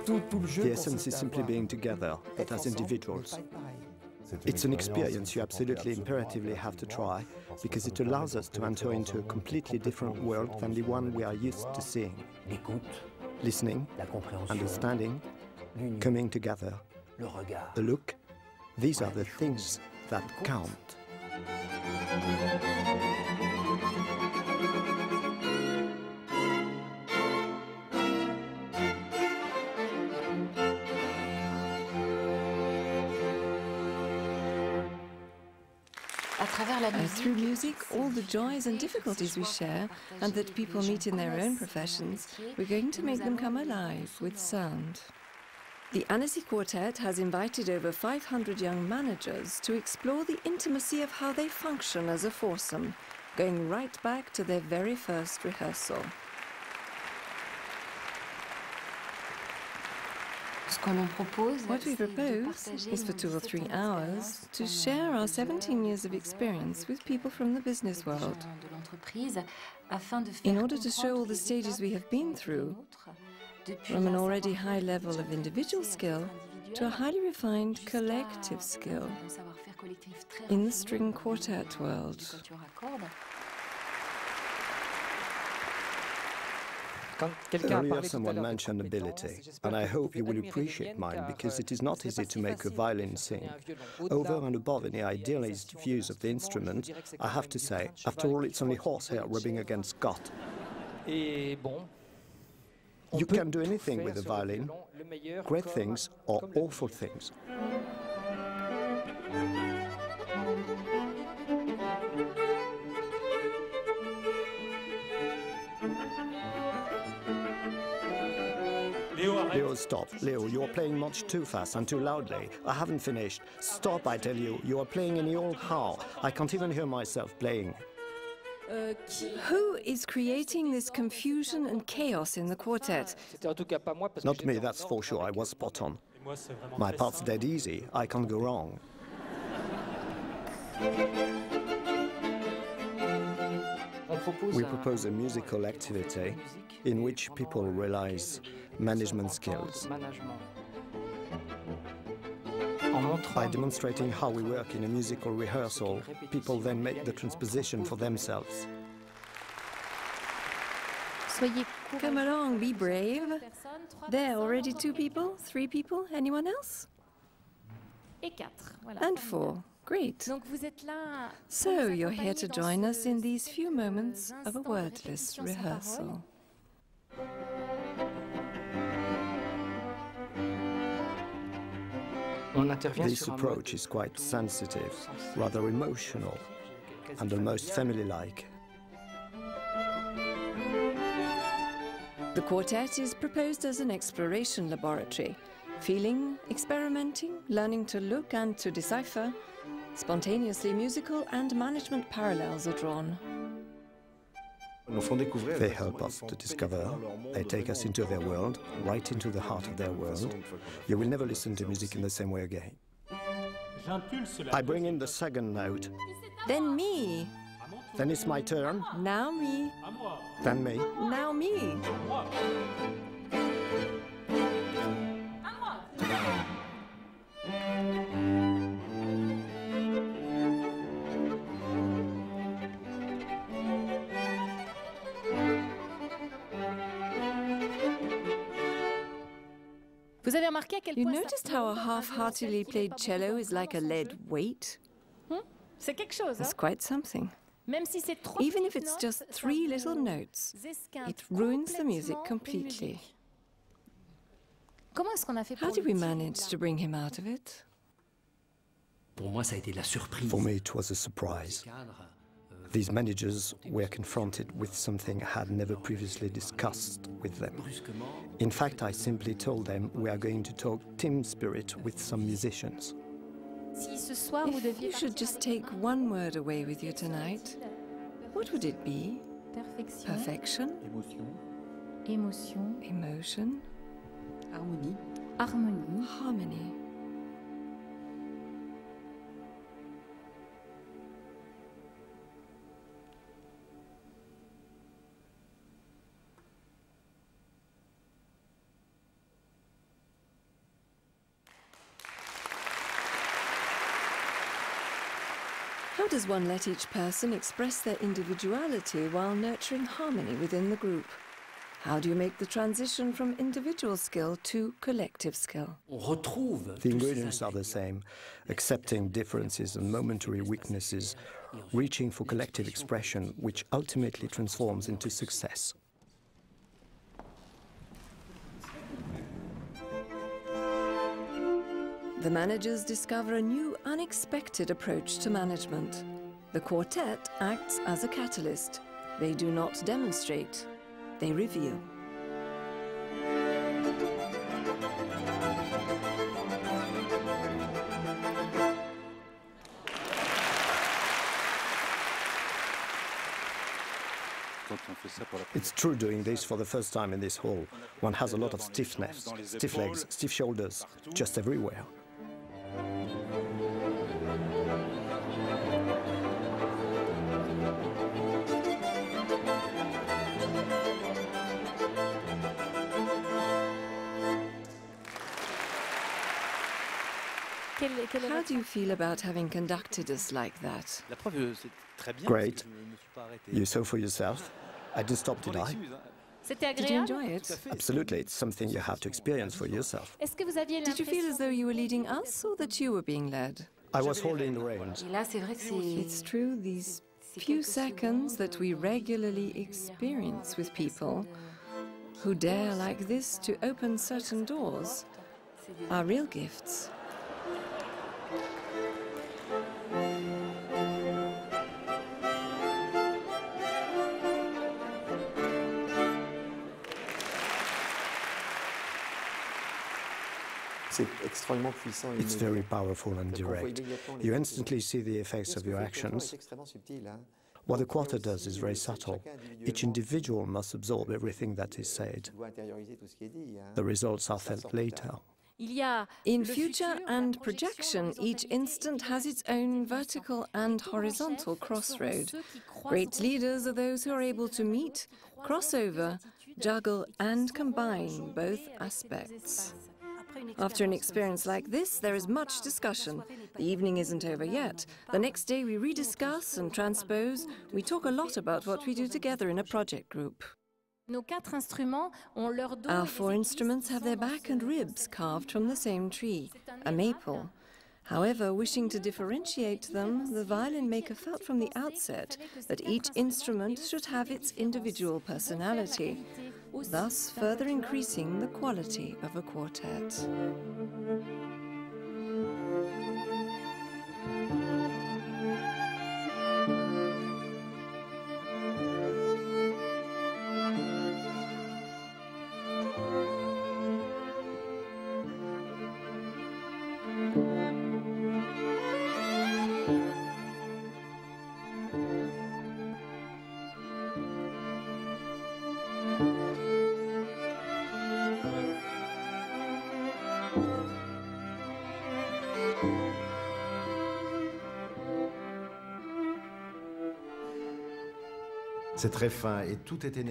The essence is simply being together, but as individuals. It's an experience you absolutely imperatively have to try, because it allows us to enter into a completely different world than the one we are used to seeing. Listening, understanding, coming together, the look, these are the things that count. Through music, all the joys and difficulties we share, and that people meet in their own professions, we're going to make them come alive with sound. The Annesci Quartet has invited over 500 young managers to explore the intimacy of how they function as a foursome, going right back to their very first rehearsal. What we propose is for 2 or 3 hours to share our 17 years of experience with people from the business world, in order to show all the stages we have been through, from an already high level of individual skill to a highly refined collective skill in the string quartet world. Earlier someone mentioned ability, and I hope you will appreciate mine, because it is not easy to make a violin sing. Over and above any idealist views of the instrument, I have to say, after all, it's only horsehair rubbing against gut. You can do anything with a violin, great things or awful things. Leo, stop. Leo, you are playing much too fast and too loudly. I haven't finished. Stop, I tell you. You are playing in the old how. I can't even hear myself playing. Who is creating this confusion and chaos in the quartet? Not me, that's for sure. I was spot on. My part's dead easy. I can't go wrong. We propose a musical activity in which people realize management skills. By demonstrating how we work in a musical rehearsal, people then make the transposition for themselves. Come along, be brave. There, already 2 people, 3 people, anyone else? And 4. Great. So you're here to join us in these few moments of a wordless rehearsal. This approach is quite sensitive, rather emotional, and almost family-like. The quartet is proposed as an exploration laboratory. Feeling, experimenting, learning to look and to decipher. Spontaneously musical and management parallels are drawn. They help us to discover, they take us into their world, right into the heart of their world. You will never listen to music in the same way again. I bring in the second note. Then me. Then it's my turn. Now me. Then me. Now me. You noticed how a half-heartedly played cello is like a lead weight? It's quite something. Even if it's just 3 little notes, it ruins the music completely. How did we manage to bring him out of it? For me, it was a surprise. These managers were confronted with something I had never previously discussed with them. In fact, I simply told them we are going to talk team spirit with some musicians. If you should just take one word away with you tonight, what would it be? Perfection? Emotion? Harmony. How does one let each person express their individuality while nurturing harmony within the group? How do you make the transition from individual skill to collective skill? The ingredients are the same: accepting differences and momentary weaknesses, reaching for collective expression, which ultimately transforms into success. The managers discover a new, unexpected approach to management. The quartet acts as a catalyst. They do not demonstrate, they reveal. It's true, doing this for the first time in this hall. One has a lot of stiffness, stiff legs, stiff shoulders, just everywhere. How do you feel about having conducted us like that? Great. You saw for yourself. I didn't stop, did I? Did you enjoy it? Absolutely. It's something you have to experience for yourself. Did you feel as though you were leading us or that you were being led? I was holding the reins. It's true, these few seconds that we regularly experience with people who dare like this to open certain doors are real gifts. It's very powerful and direct. You instantly see the effects of your actions. What the quartet does is very subtle. Each individual must absorb everything that is said. The results are felt later. In future and projection, each instant has its own vertical and horizontal crossroad. Great leaders are those who are able to meet, cross over, juggle and combine both aspects. After an experience like this, there is much discussion. The evening isn't over yet. The next day we rediscuss and transpose. We talk a lot about what we do together in a project group. Our 4 instruments have their back and ribs carved from the same tree, a maple. However, wishing to differentiate them, the violin maker felt from the outset that each instrument should have its individual personality, thus further increasing the quality of a quartet.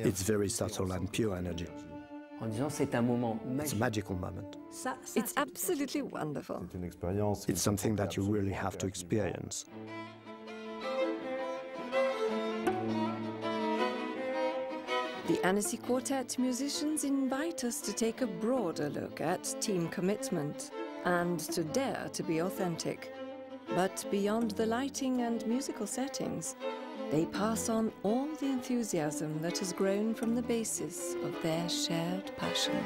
It's very subtle and pure energy. It's a magical moment. It's absolutely wonderful. It's something that you really have to experience. The Annesci Quartet musicians invite us to take a broader look at team commitment and to dare to be authentic. But beyond the lighting and musical settings, they pass on all the enthusiasm that has grown from the basis of their shared passion.